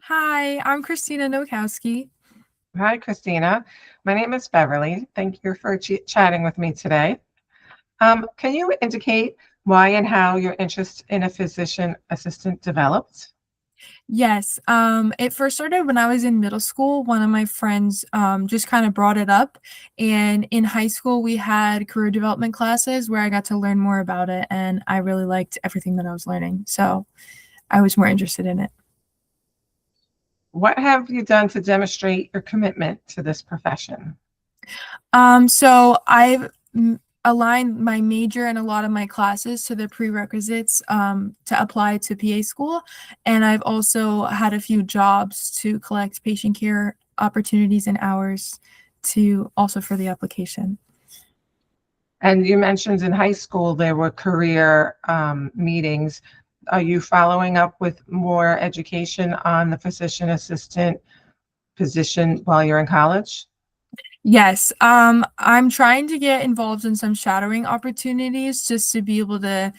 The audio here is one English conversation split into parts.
Hi, I'm Christina Nowakowski. Hi, Christina. My name is Beverly. Thank you for chatting with me today. Can you indicate why and how your interest in a physician assistant developed? Yes, it first started when I was in middle school. One of my friends just kind of brought it up. And in high school, we had career development classes where I got to learn more about it. And I really liked everything that I was learning. So I was more interested in it. What have you done to demonstrate your commitment to this profession? So I've aligned my major and a lot of my classes to the prerequisites to apply to PA school. And I've also had a few jobs to collect patient care opportunities and hours to also for the application. And you mentioned in high school there were career meetings. Are you following up with more education on the physician assistant position while you're in college? Yes, I'm trying to get involved in some shadowing opportunities just to be able to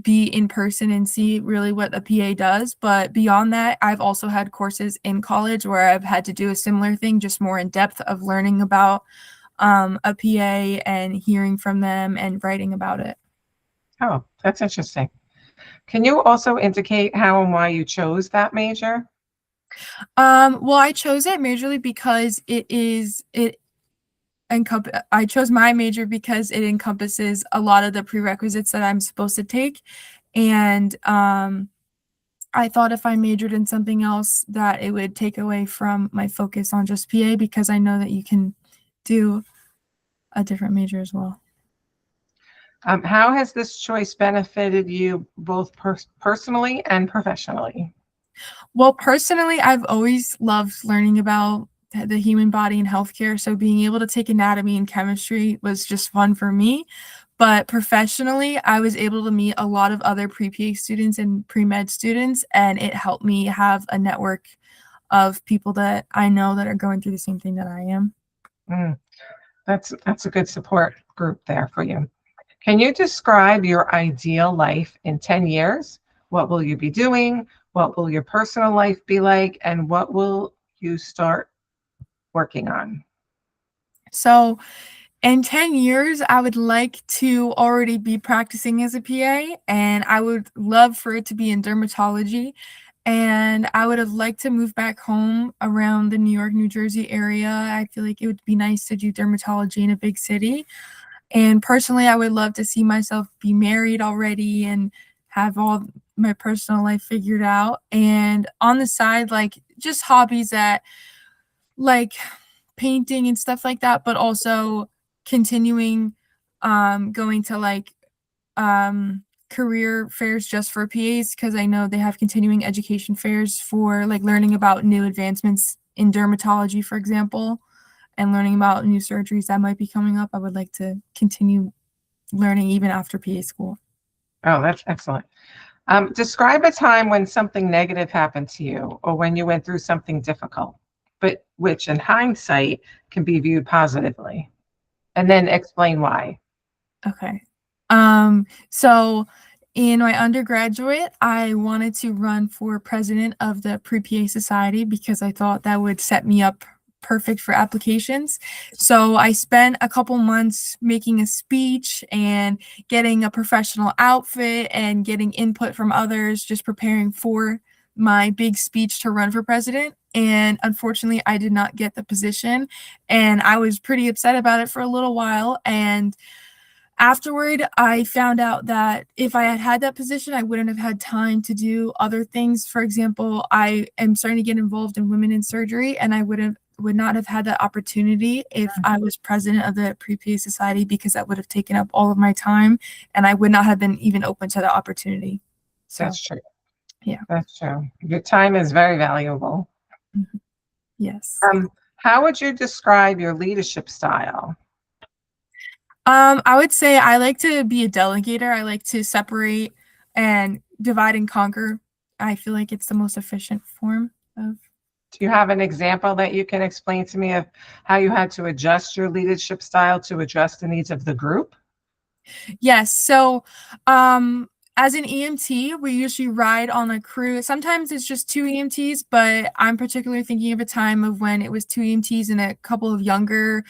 be in person and see really what a PA does. But beyond that, I've also had courses in college where I've had to do a similar thing, just more in depth of learning about a PA and hearing from them and writing about it. Oh, that's interesting. Can you also indicate how and why you chose that major? Well, I chose it majorly because I chose my major because it encompasses a lot of the prerequisites that I'm supposed to take. And I thought if I majored in something else that it would take away from my focus on just PA because I know that you can do a different major as well. How has this choice benefited you both personally and professionally? Well, personally, I've always loved learning about the human body and healthcare. So being able to take anatomy and chemistry was just fun for me. But professionally, I was able to meet a lot of other pre-PA students and pre-med students, and it helped me have a network of people that I know that are going through the same thing that I am. Mm, that's a good support group there for you. Can you describe your ideal life in 10 years? What will you be doing? What will your personal life be like? And what will you start working on? So in 10 years, I would like to already be practicing as a PA, and I would love for it to be in dermatology. And I would have liked to move back home around the New York, New Jersey area. I feel like it would be nice to do dermatology in a big city. And personally, I would love to see myself be married already and have all my personal life figured out. And on the side, like just hobbies that like painting and stuff like that, but also continuing going to like career fairs just for PAs because I know they have continuing education fairs for like learning about new advancements in dermatology, for example, and learning about new surgeries that might be coming up. I would like to continue learning even after PA school. Oh, that's excellent. Describe a time when something negative happened to you or when you went through something difficult, but which in hindsight can be viewed positively. And then explain why. Okay. So in my undergraduate, I wanted to run for president of the Pre-PA Society because I thought that would set me up perfect for applications. So I spent a couple months making a speech and getting a professional outfit and getting input from others, just preparing for my big speech to run for president. And unfortunately, I did not get the position. And I was pretty upset about it for a little while. And afterward, I found out that if I had had that position, I wouldn't have had time to do other things. For example, I am starting to get involved in women in surgery, and I would not have had that opportunity if I was president of the Pre-PA Society because that would have taken up all of my time, and I would not have been even open to the opportunity. So, That's true. yeah. That's true. Your time is very valuable. Mhm. Yes. How would you describe your leadership style? I would say I like to be a delegator. I like to separate and divide and conquer. I feel like it's the most efficient form of. Do you have an example that you can explain to me of how you had to adjust your leadership style to address the needs of the group? Yes. So, um, As an EMT, we usually ride on a crew. Sometimes it's just two EMTs, but I'm particularly thinking of a time of when it was two EMTs and a couple of younger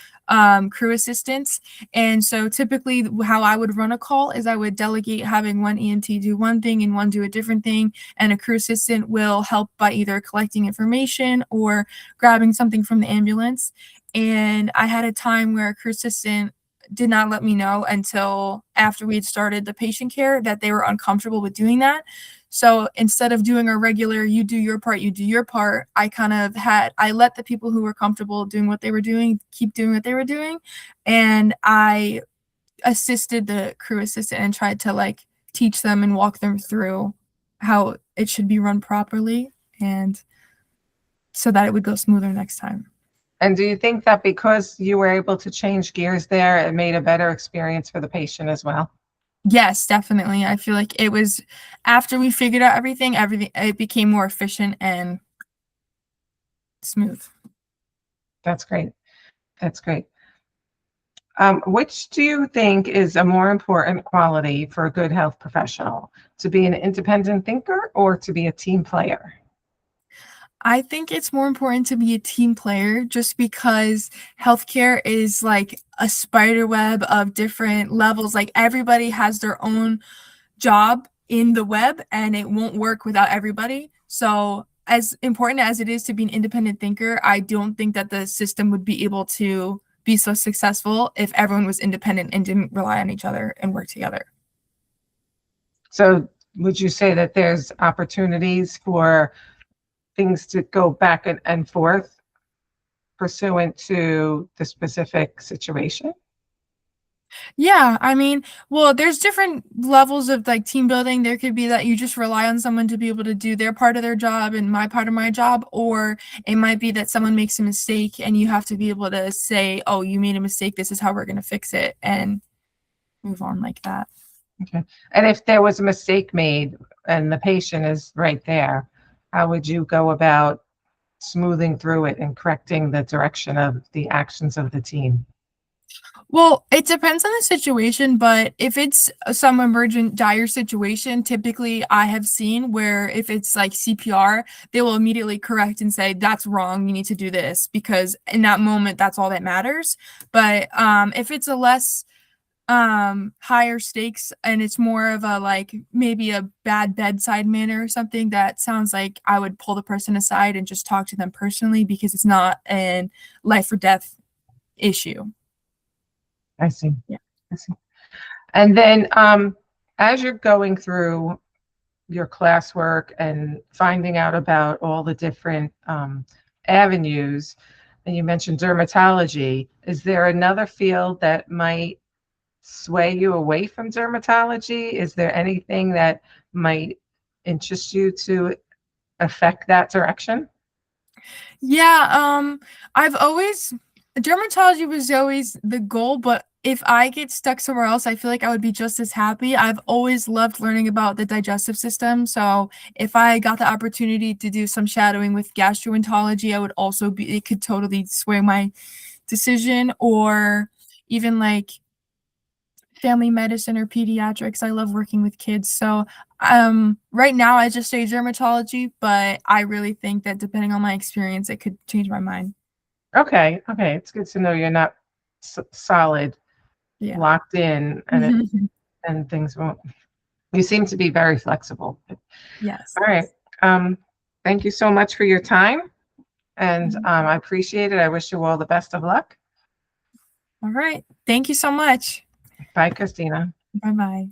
crew assistants. And so typically how I would run a call is I would delegate having one EMT do one thing and one do a different thing. And a crew assistant will help by either collecting information or grabbing something from the ambulance. And I had a time where a crew assistant did not let me know until after we had started the patient care that they were uncomfortable with doing that. So instead of doing a regular, you do your part, you do your part, I let the people who were comfortable doing what they were doing keep doing what they were doing. And I assisted the crew assistant and tried to like teach them and walk them through how it should be run properly and so that it would go smoother next time. And do you think that because you were able to change gears there, it made a better experience for the patient as well? Yes, definitely. I feel like it was after we figured out everything it became more efficient and smooth. That's great. That's great. Which do you think is a more important quality for a good health professional? To be an independent thinker or to be a team player? I think it's more important to be a team player just because healthcare is like a spider web of different levels. Like everybody has their own job in the web and it won't work without everybody. So, as important as it is to be an independent thinker, I don't think that the system would be able to be so successful if everyone was independent and didn't rely on each other and work together. So would you say that there's opportunities for things to go back and forth pursuant to the specific situation? Yeah, I mean, well, there's different levels of like team building. There could be that you just rely on someone to be able to do their part of their job and my part of my job, or it might be that someone makes a mistake and you have to be able to say, "Oh, you made a mistake. This is how we're going to fix it," and move on like that. Okay. And if there was a mistake made and the patient is right there, how would you go about smoothing through it and correcting the direction of the actions of the team? Well, it depends on the situation, but if it's some emergent dire situation, typically I have seen where if it's like CPR, they will immediately correct and say, that's wrong, you need to do this, because in that moment, that's all that matters. But if it's a less higher stakes and it's more of a like maybe a bad bedside manner or something, that sounds like I would pull the person aside and just talk to them personally because it's not a life or death issue. I see. Yeah. I see. And then as you're going through your classwork and finding out about all the different avenues, and you mentioned dermatology, is there another field that might sway you away from dermatology? Is there anything that might interest you to affect that direction? Yeah, I've always dermatology was always the goal, but if I get stuck somewhere else, I feel like I would be just as happy. I've always loved learning about the digestive system, so if I got the opportunity to do some shadowing with gastroenterology, I would also be it could totally sway my decision or even like family medicine or pediatrics. I love working with kids. So right now I just say dermatology, but I really think that depending on my experience, it could change my mind. Okay, okay, it's good to know you're not solid, Yeah. locked in, and things won't. You seem to be very flexible. Yes. All right. Um, thank you so much for your time, and I appreciate it. I wish you all the best of luck. All right. Thank you so much. Bye, Christina. Bye bye.